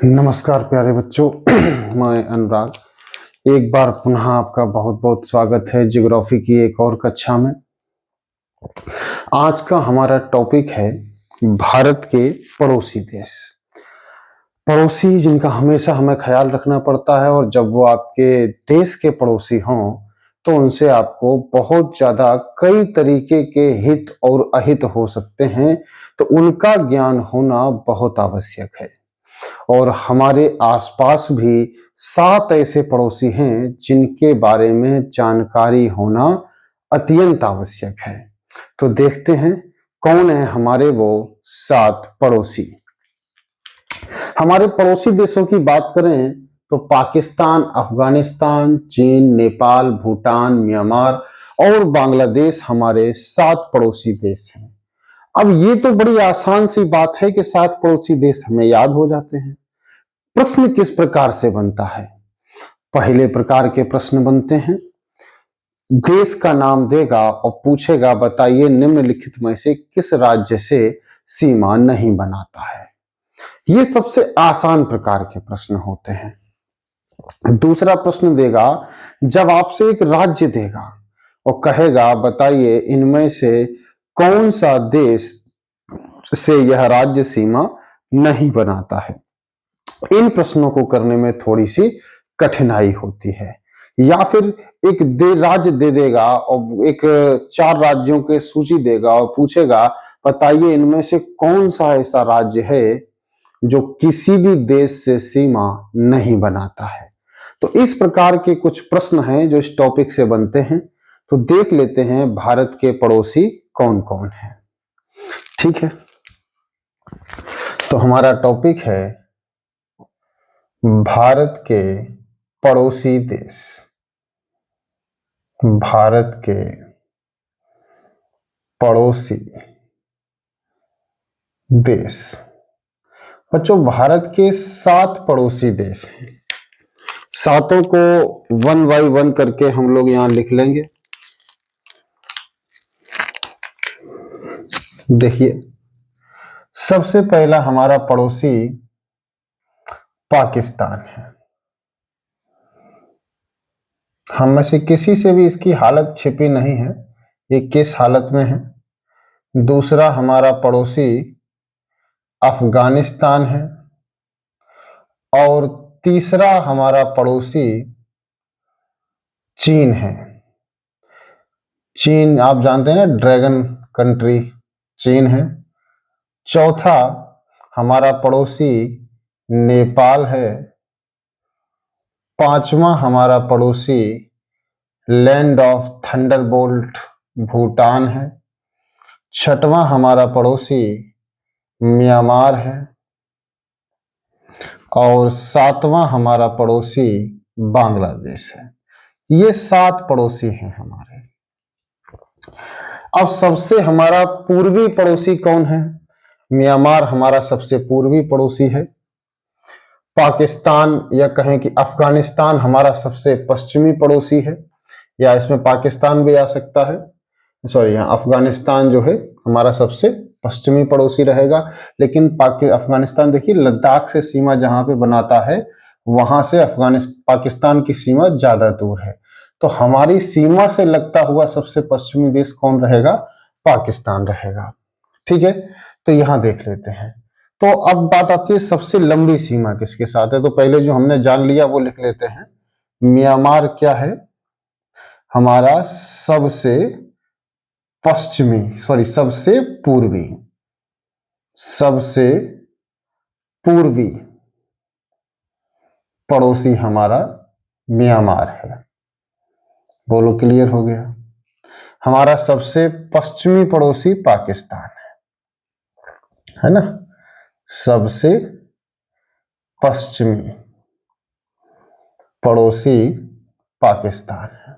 नमस्कार प्यारे बच्चों। मैं अनुराग एक बार पुनः आपका बहुत बहुत स्वागत है ज्योग्राफी की एक और कक्षा में। आज का हमारा टॉपिक है भारत के पड़ोसी देश। पड़ोसी जिनका हमेशा हमें ख्याल रखना पड़ता है, और जब वो आपके देश के पड़ोसी हों तो उनसे आपको बहुत ज्यादा कई तरीके के हित और अहित हो सकते हैं, तो उनका ज्ञान होना बहुत आवश्यक है। और हमारे आसपास भी 7 ऐसे पड़ोसी हैं जिनके बारे में जानकारी होना अत्यंत आवश्यक है। तो देखते हैं कौन है हमारे वो 7 पड़ोसी। हमारे पड़ोसी देशों की बात करें तो पाकिस्तान, अफगानिस्तान, चीन, नेपाल, भूटान, म्यांमार और बांग्लादेश हमारे 7 पड़ोसी देश हैं। अब ये तो बड़ी आसान सी बात है कि 7 पड़ोसी देश हमें याद हो जाते हैं। प्रश्न किस प्रकार से बनता है? पहले प्रकार के प्रश्न बनते हैं, देश का नाम देगा और पूछेगा बताइए निम्नलिखित में से किस राज्य से सीमा नहीं बनाता है। ये सबसे आसान प्रकार के प्रश्न होते हैं। दूसरा प्रश्न देगा, जब आपसे एक राज्य देगा और कहेगा बताइए इनमें से कौन सा देश से यह राज्य सीमा नहीं बनाता है। इन प्रश्नों को करने में थोड़ी सी कठिनाई होती है। या फिर एक राज्य दे देगा और एक 4 राज्यों के सूची देगा और पूछेगा बताइए इनमें से कौन सा ऐसा राज्य है जो किसी भी देश से सीमा नहीं बनाता है। तो इस प्रकार के कुछ प्रश्न हैं जो इस टॉपिक से बनते हैं। तो देख लेते हैं भारत के पड़ोसी कौन कौन है। ठीक है, तो हमारा टॉपिक है भारत के पड़ोसी देश। भारत के पड़ोसी देश। बच्चों, भारत के 7 पड़ोसी देश हैं। 7 को 1 बाय 1 करके हम लोग यहां लिख लेंगे। देखिए, सबसे पहला हमारा पड़ोसी पाकिस्तान है। हम में से किसी से भी इसकी हालत छिपी नहीं है, ये किस हालत में है। दूसरा हमारा पड़ोसी अफगानिस्तान है। और तीसरा हमारा पड़ोसी चीन है। चीन आप जानते हैं ना, ड्रैगन कंट्री चीन है। चौथा हमारा पड़ोसी नेपाल है। पांचवा हमारा पड़ोसी लैंड ऑफ थंडरबोल्ट भूटान है। छठवां हमारा पड़ोसी म्यांमार है। और 7वां हमारा पड़ोसी बांग्लादेश है। ये 7 पड़ोसी हैं हमारे। अब सबसे हमारा पूर्वी पड़ोसी कौन है? म्यांमार हमारा सबसे पूर्वी पड़ोसी है। पाकिस्तान या कहें कि अफगानिस्तान हमारा सबसे पश्चिमी पड़ोसी है, या इसमें पाकिस्तान भी आ सकता है। सॉरी, यहाँ अफगानिस्तान जो है हमारा सबसे पश्चिमी पड़ोसी रहेगा। लेकिन अफगानिस्तान देखिए लद्दाख से सीमा जहां पे बनाता है वहां से पाकिस्तान की सीमा ज्यादा दूर है। तो हमारी सीमा से लगता हुआ सबसे पश्चिमी देश कौन रहेगा? पाकिस्तान रहेगा। ठीक है, तो यहां देख लेते हैं। तो अब बात आती है सबसे लंबी सीमा किसके साथ है। तो पहले जो हमने जान लिया वो लिख लेते हैं। म्यांमार क्या है? हमारा सबसे पश्चिमी, सॉरी सबसे पूर्वी, सबसे पूर्वी पड़ोसी हमारा म्यांमार है। बोलो, क्लियर हो गया? हमारा सबसे पश्चिमी पड़ोसी पाकिस्तान है ना। सबसे पश्चिमी पड़ोसी पाकिस्तान है।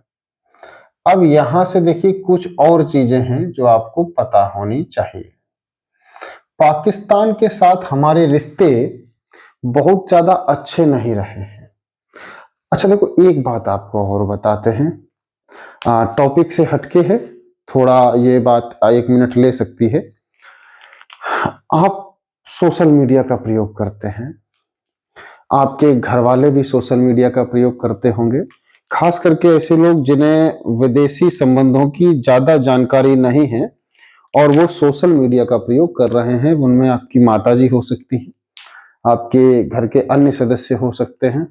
अब यहां से देखिए कुछ और चीजें हैं जो आपको पता होनी चाहिए। पाकिस्तान के साथ हमारे रिश्ते बहुत ज्यादा अच्छे नहीं रहे हैं। अच्छा देखो, एक बात आपको और बताते हैं, टॉपिक से हटके है थोड़ा, ये बात 1 मिनट ले सकती है। आप सोशल मीडिया का प्रयोग करते हैं, आपके घर वाले भी सोशल मीडिया का प्रयोग करते होंगे, खास करके ऐसे लोग जिन्हें विदेशी संबंधों की ज्यादा जानकारी नहीं है और वो सोशल मीडिया का प्रयोग कर रहे हैं। उनमें आपकी माताजी हो सकती हैं, आपके घर के अन्य सदस्य हो सकते हैं।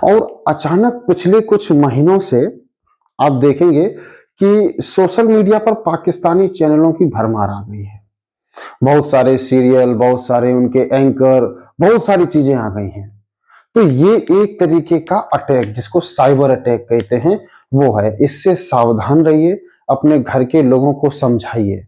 और अचानक पिछले कुछ महीनों से आप देखेंगे कि सोशल मीडिया पर पाकिस्तानी चैनलों की भरमार आ गई है। बहुत सारे सीरियल, बहुत सारे उनके एंकर, बहुत सारी चीजें आ गई हैं। तो ये एक तरीके का अटैक, जिसको साइबर अटैक कहते हैं, वो है। इससे सावधान रहिए, अपने घर के लोगों को समझाइए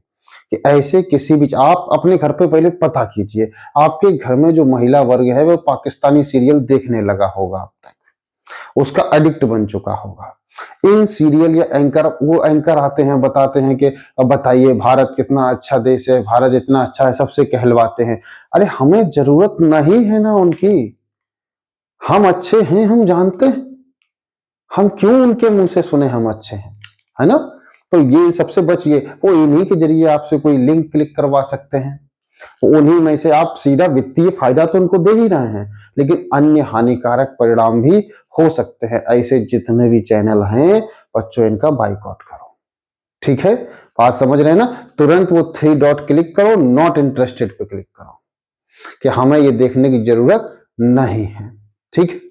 कि ऐसे किसी भी, आप अपने घर पे पहले पता कीजिए आपके घर में जो महिला वर्ग है वो पाकिस्तानी सीरियल देखने लगा होगा, अब तक उसका एडिक्ट बन चुका होगा। इन सीरियल या एंकर, वो एंकर आते हैं, बताते हैं कि अब बताइए भारत कितना अच्छा देश है, भारत इतना अच्छा है, सबसे कहलवाते हैं। अरे हमें जरूरत नहीं है ना उनकी, हम अच्छे हैं, हम जानते हैं, हम क्यों उनके मुंह से सुने हम अच्छे हैं, है ना। तो ये सबसे बचिए। वो इन्हीं के जरिए आपसे कोई लिंक क्लिक करवा सकते हैं, उन्हीं में से आप सीधा वित्तीय फायदा तो उनको दे ही रहे हैं, लेकिन अन्य हानिकारक परिणाम भी हो सकते हैं। ऐसे जितने भी चैनल हैं बच्चों, इनका बाइकआउट करो, ठीक है। बात समझ रहे हैं ना। तुरंत वो 3 डॉट क्लिक करो, नॉट इंटरेस्टेड पे क्लिक करो कि हमें ये देखने की जरूरत नहीं है, ठीक है।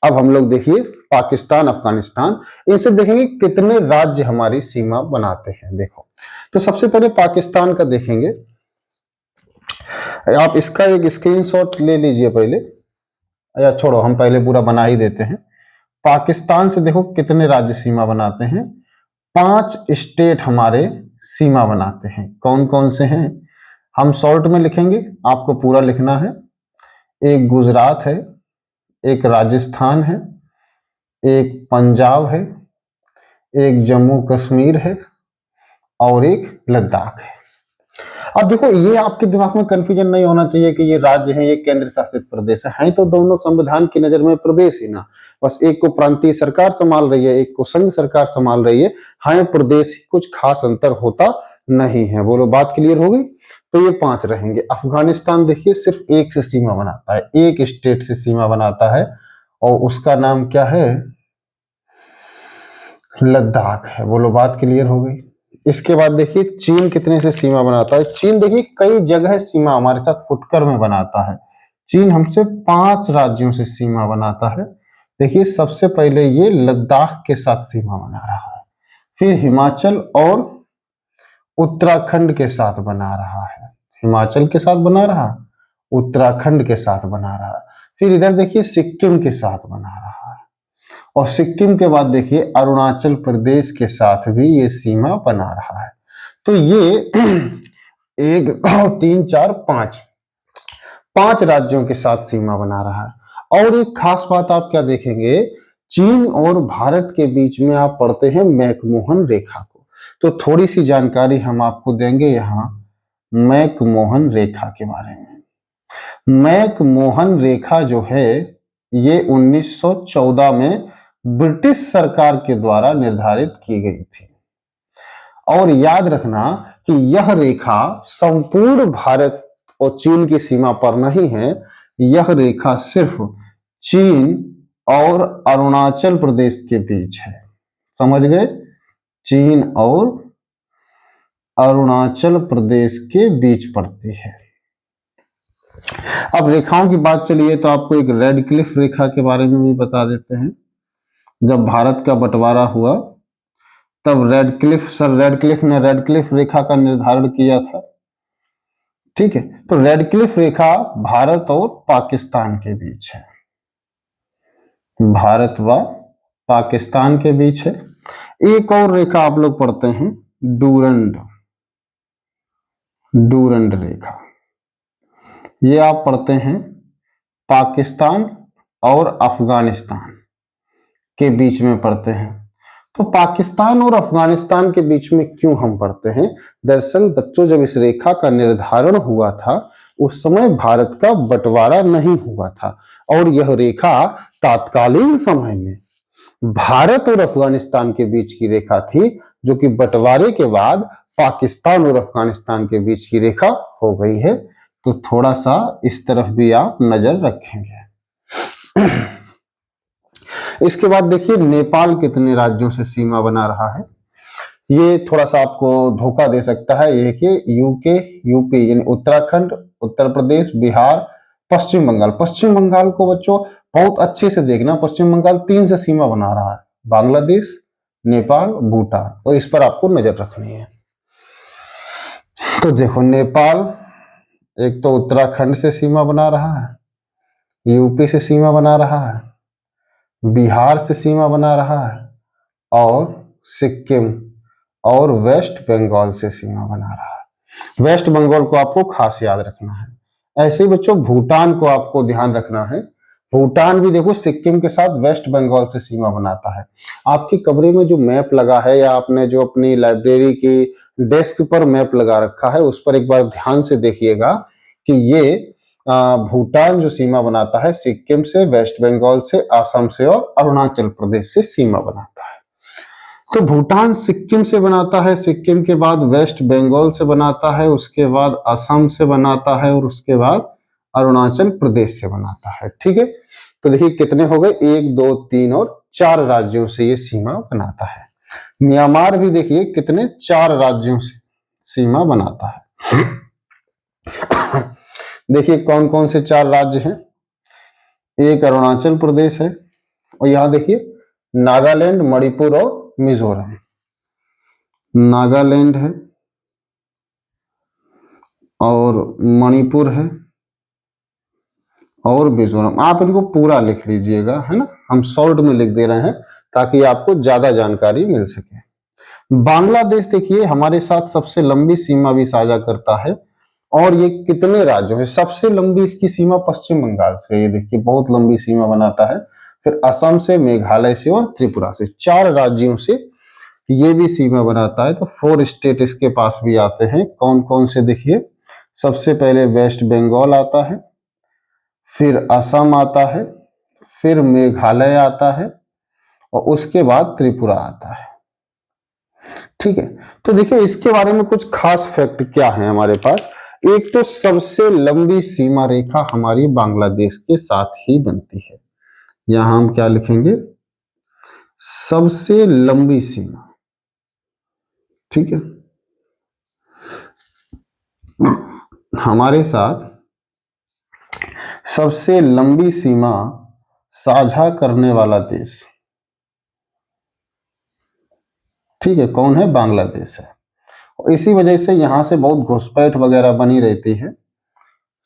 अब हम लोग देखिए पाकिस्तान, अफगानिस्तान, इनसे देखेंगे कितने राज्य हमारी सीमा बनाते हैं। देखो, तो सबसे पहले पाकिस्तान का देखेंगे। आप इसका एक स्क्रीनशॉट ले लीजिए पहले, या छोड़ो, हम पहले पूरा बना ही देते हैं। पाकिस्तान से देखो कितने राज्य सीमा बनाते हैं। 5 स्टेट हमारे सीमा बनाते हैं। कौन कौन से हैं, हम शॉर्ट में लिखेंगे, आपको पूरा लिखना है। एक गुजरात है, एक राजस्थान है, एक पंजाब है, एक जम्मू कश्मीर है और एक लद्दाख है। अब देखो, ये आपके दिमाग में कंफ्यूजन नहीं होना चाहिए कि ये राज्य हैं, ये केंद्र शासित प्रदेश है तो दोनों संविधान की नजर में प्रदेश ही ना। बस एक को प्रांतीय सरकार संभाल रही है, एक को संघ सरकार संभाल रही है। हाँ, प्रदेश, कुछ खास अंतर होता नहीं है। बोलो, बात क्लियर हो गई। तो ये 5 रहेंगे। अफगानिस्तान देखिए सिर्फ एक से सीमा बनाता है, एक स्टेट से सीमा बनाता है और उसका नाम क्या है, लद्दाख है। बोलो, बात क्लियर हो गई। इसके बाद देखिए चीन कितने से सीमा बनाता है। चीन देखिए कई जगह सीमा हमारे साथ फुटकर में बनाता है। चीन हमसे 5 राज्यों से सीमा बनाता है। देखिए सबसे पहले ये लद्दाख के साथ सीमा बना रहा है, फिर हिमाचल और उत्तराखंड के साथ बना रहा है। हिमाचल के साथ बना रहा, उत्तराखंड के साथ बना रहा, फिर इधर देखिए सिक्किम के साथ बना रहा है, और सिक्किम के बाद देखिए अरुणाचल प्रदेश के साथ भी ये सीमा बना रहा है। तो ये 1 2 3 4 5 राज्यों के साथ सीमा बना रहा है। और एक खास बात आप क्या देखेंगे, चीन और भारत के बीच में आप पढ़ते हैं मैकमोहन रेखा को, तो थोड़ी सी जानकारी हम आपको देंगे यहाँ मैकमोहन रेखा के बारे में। मैकमोहन रेखा जो है ये 1914 में ब्रिटिश सरकार के द्वारा निर्धारित की गई थी। और याद रखना कि यह रेखा संपूर्ण भारत और चीन की सीमा पर नहीं है, यह रेखा सिर्फ चीन और अरुणाचल प्रदेश के बीच है। समझ गए, चीन और अरुणाचल प्रदेश के बीच पड़ती है। अब रेखाओं की बात चलिए तो आपको एक रेड क्लिफ रेखा के बारे में भी बता देते हैं। जब भारत का बंटवारा हुआ तब रेड क्लिफ ने रेड क्लिफ रेखा का निर्धारण किया था, ठीक है। तो रेड क्लिफ रेखा भारत और पाकिस्तान के बीच है, भारत व पाकिस्तान के बीच है। एक और रेखा आप लोग पढ़ते हैं, डूरंड रेखा, ये आप पढ़ते हैं पाकिस्तान और अफगानिस्तान के बीच में पढ़ते हैं। तो पाकिस्तान और अफगानिस्तान के बीच में क्यों हम पढ़ते हैं, दरअसल बच्चों जब इस रेखा का निर्धारण हुआ था उस समय भारत का बंटवारा नहीं हुआ था, और यह रेखा तात्कालीन समय में भारत और अफगानिस्तान के बीच की रेखा थी, जो कि बंटवारे के बाद पाकिस्तान और अफगानिस्तान के बीच की रेखा हो गई है। तो थोड़ा सा इस तरफ भी आप नजर रखेंगे। इसके बाद देखिए नेपाल कितने राज्यों से सीमा बना रहा है। ये थोड़ा सा आपको धोखा दे सकता है। ये कि यूके, यूपी यानी उत्तराखंड, उत्तर प्रदेश, बिहार, पश्चिम बंगाल। पश्चिम बंगाल को बच्चों बहुत अच्छे से देखना, पश्चिम बंगाल 3 से सीमा बना रहा है, बांग्लादेश, नेपाल, भूटान। तो इस पर आपको नजर रखनी है। तो देखो नेपाल एक तो उत्तराखंड से सीमा बना रहा है, यूपी से सीमा बना रहा है, बिहार से सीमा बना रहा है और सिक्किम और वेस्ट बंगाल से सीमा बना रहा है। वेस्ट बंगाल को आपको खास याद रखना है। ऐसे ही बच्चों भूटान को आपको ध्यान रखना है। भूटान भी देखो सिक्किम के साथ वेस्ट बंगाल से सीमा बनाता है। आपके कमरे में जो मैप लगा है या आपने जो अपनी लाइब्रेरी की डेस्क पर मैप लगा रखा है उस पर एक बार ध्यान से देखिएगा कि ये भूटान जो सीमा बनाता है सिक्किम से, वेस्ट बंगाल से, असम से और अरुणाचल प्रदेश से सीमा बनाता है। तो भूटान सिक्किम से बनाता है, सिक्किम के बाद वेस्ट बंगाल से बनाता है, उसके बाद असम से बनाता है और उसके बाद अरुणाचल प्रदेश से बनाता है। ठीक है, तो देखिए कितने हो गए, 1 2 3 और 4 राज्यों से ये सीमा बनाता है। म्यांमार भी देखिए कितने 4 राज्यों से सीमा बनाता है। देखिए कौन कौन से 4 राज्य हैं। एक अरुणाचल प्रदेश है और यहां देखिए नागालैंड, मणिपुर और मिजोरम। नागालैंड है और मणिपुर है और मिजोरम। आप इनको पूरा लिख लीजिएगा, है ना, हम शॉर्ट में लिख दे रहे हैं ताकि आपको ज्यादा जानकारी मिल सके। बांग्लादेश देखिए हमारे साथ सबसे लंबी सीमा भी साझा करता है और ये कितने राज्यों से, सबसे लंबी इसकी सीमा पश्चिम बंगाल से, ये देखिए बहुत लंबी सीमा बनाता है। फिर असम से, मेघालय से और त्रिपुरा से, 4 राज्यों से ये भी सीमा बनाता है। तो 4 स्टेट इसके पास भी आते हैं। कौन कौन से देखिए, सबसे पहले वेस्ट बंगाल आता है, फिर असम आता है, फिर मेघालय आता है और उसके बाद त्रिपुरा आता है। ठीक है, तो देखिए इसके बारे में कुछ खास फैक्ट क्या है हमारे पास। एक तो सबसे लंबी सीमा रेखा हमारी बांग्लादेश के साथ ही बनती है। यहां हम क्या लिखेंगे, सबसे लंबी सीमा। ठीक है, हमारे साथ सबसे लंबी सीमा साझा करने वाला देश, ठीक है, कौन है, बांग्लादेश है। इसी वजह से यहां से बहुत घुसपैठ वगैरह बनी रहती है,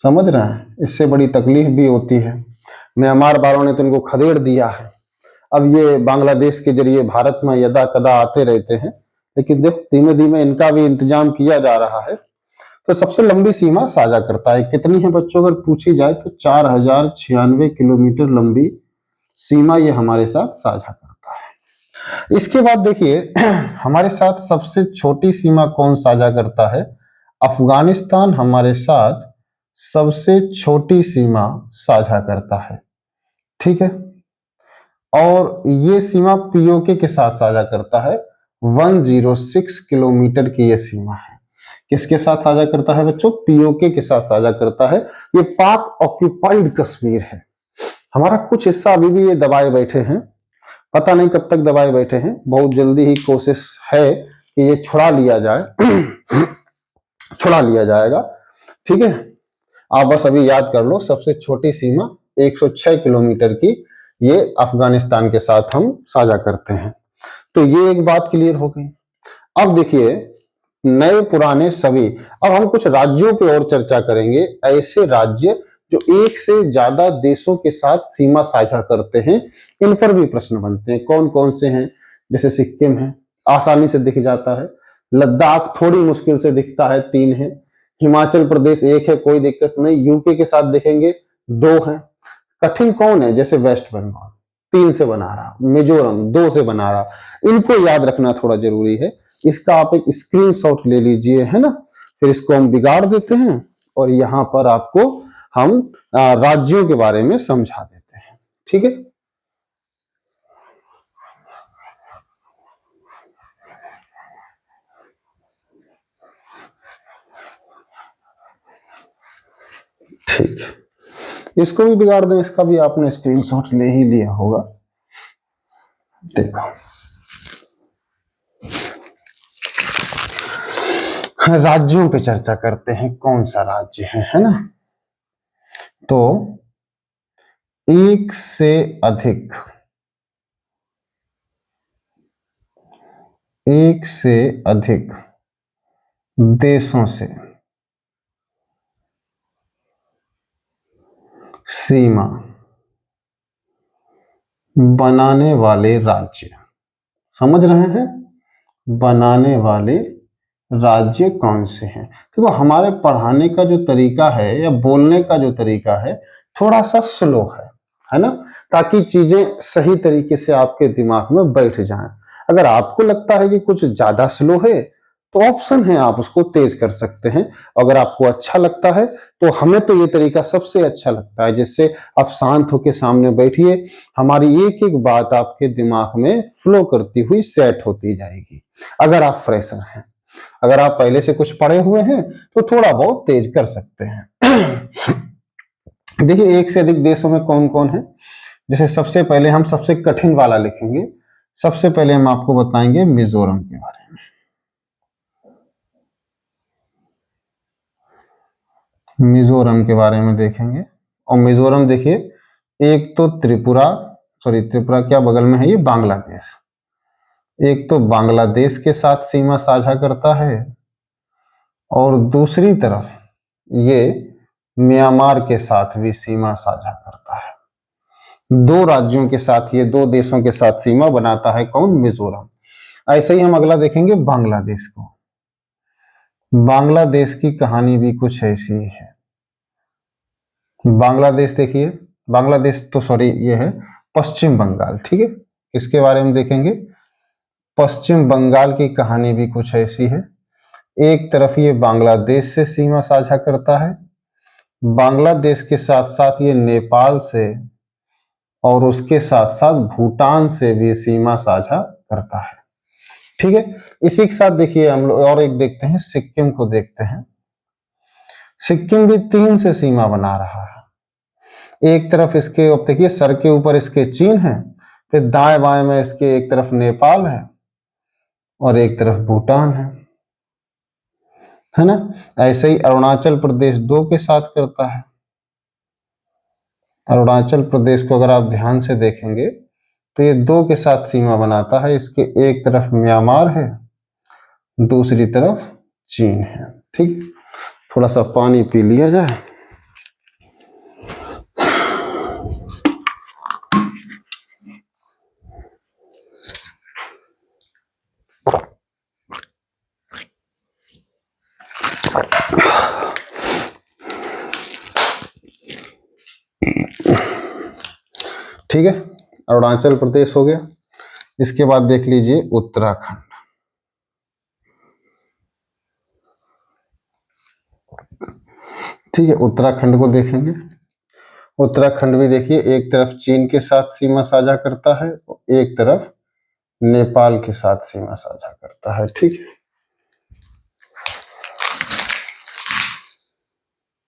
समझ रहे हैं, इससे बड़ी तकलीफ भी होती है। म्यांमार वालों ने तो इनको खदेड़ दिया है। अब ये बांग्लादेश के जरिए भारत में यदा कदा आते रहते हैं, लेकिन देखो धीमे धीमे इनका भी इंतजाम किया जा रहा है। तो सबसे लंबी सीमा साझा करता है, कितनी है बच्चों अगर पूछी जाए तो 4096 किलोमीटर लंबी सीमा ये हमारे साथ साझा करता है। इसके बाद देखिए हमारे साथ सबसे छोटी सीमा कौन साझा करता है, अफगानिस्तान हमारे साथ सबसे छोटी सीमा साझा करता है। ठीक है, और ये सीमा पीओके के साथ साझा करता है। 106 किलोमीटर की ये सीमा है। किसके साथ साझा करता है बच्चों, पीओके के साथ साझा करता है। ये पाक ऑक्यूपाइड कश्मीर है, हमारा कुछ हिस्सा अभी भी ये दबाए बैठे हैं, पता नहीं कब तक दबाए बैठे हैं। बहुत जल्दी ही कोशिश है कि ये छुड़ा लिया जाए, छुड़ा लिया जाएगा। ठीक है, आप बस अभी याद कर लो, सबसे छोटी सीमा 106 किलोमीटर की ये अफगानिस्तान के साथ हम साझा करते हैं। तो ये एक बात क्लियर हो गई। अब देखिए नए पुराने सभी, अब हम कुछ राज्यों पे और चर्चा करेंगे, ऐसे राज्य जो एक से ज्यादा देशों के साथ सीमा साझा करते हैं, इन पर भी प्रश्न बनते हैं। कौन कौन से हैं, जैसे सिक्किम है, आसानी से दिख जाता है। लद्दाख थोड़ी मुश्किल से दिखता है, 3 है। हिमाचल प्रदेश 1 है, कोई दिक्कत नहीं। यूपी के साथ देखेंगे 2 है। कठिन कौन है, जैसे वेस्ट बंगाल 3 से बना रहा, मिजोरम 2 से बना रहा। इनको याद रखना थोड़ा जरूरी है। इसका आप एक स्क्रीनशॉट ले लीजिए, है ना, फिर इसको हम बिगाड़ देते हैं और यहां पर आपको हम राज्यों के बारे में समझा देते हैं। ठीक है, ठीक है, इसको भी बिगाड़ दें, इसका भी आपने स्क्रीनशॉट ले ही लिया होगा। देखो, राज्यों पे चर्चा करते हैं, कौन सा राज्य है ना। तो एक से अधिक देशों से सीमा बनाने वाले राज्य, समझ रहे हैं, बनाने वाले राज्य कौन से हैं। देखो, हमारे पढ़ाने का जो तरीका है या बोलने का जो तरीका है थोड़ा सा स्लो है ना, ताकि चीजें सही तरीके से आपके दिमाग में बैठ जाएं। अगर आपको लगता है कि कुछ ज्यादा स्लो है तो ऑप्शन है, आप उसको तेज कर सकते हैं। अगर आपको अच्छा लगता है तो हमें तो ये तरीका सबसे अच्छा लगता है, जिससे आप शांत होकर सामने बैठिए, हमारी एक एक बात आपके दिमाग में फ्लो करती हुई सेट होती जाएगी। अगर आप फ्रेशर हैं, अगर आप पहले से कुछ पढ़े हुए हैं तो थोड़ा बहुत तेज कर सकते हैं। देखिए, एक से अधिक देशों में कौन कौन है। जैसे सबसे पहले हम सबसे कठिन वाला लिखेंगे। सबसे पहले हम आपको बताएंगे मिजोरम के बारे में। मिजोरम के बारे में देखेंगे, और मिजोरम देखिए, एक तो त्रिपुरा क्या बगल में है, ये बांग्लादेश। एक तो बांग्लादेश के साथ सीमा साझा करता है, और दूसरी तरफ ये म्यांमार के साथ भी सीमा साझा करता है। दो राज्यों के साथ, ये दो देशों के साथ सीमा बनाता है कौन, मिजोरम। ऐसे ही हम अगला देखेंगे बांग्लादेश को। बांग्लादेश की कहानी भी कुछ ऐसी है। बांग्लादेश देखिए, बांग्लादेश तो सॉरी, ये है पश्चिम बंगाल, ठीक है। इसके बारे में देखेंगे, पश्चिम बंगाल की कहानी भी कुछ ऐसी है। एक तरफ ये बांग्लादेश से सीमा साझा करता है, बांग्लादेश के साथ साथ ये नेपाल से और उसके साथ साथ भूटान से भी सीमा साझा करता है, ठीक है। इसी के साथ देखिए हम लोग और एक देखते हैं, सिक्किम को देखते हैं। सिक्किम भी 3 से सीमा बना रहा है। एक तरफ इसके, अब देखिए सर के ऊपर इसके चीन है, फिर दाएं बाएं में इसके एक तरफ नेपाल है और एक तरफ भूटान है ना। ऐसे ही अरुणाचल प्रदेश 2 के साथ करता है। अरुणाचल प्रदेश को अगर आप ध्यान से देखेंगे तो ये 2 के साथ सीमा बनाता है। इसके एक तरफ म्यांमार है, दूसरी तरफ चीन है, ठीक। थोड़ा सा पानी पी लिया जाए। ठीक है, अरुणाचल प्रदेश हो गया। इसके बाद देख लीजिए उत्तराखंड। ठीक है, उत्तराखंड को देखेंगे। उत्तराखंड भी देखिए, एक तरफ चीन के साथ सीमा साझा करता है, एक तरफ नेपाल के साथ सीमा साझा करता है, ठीक है।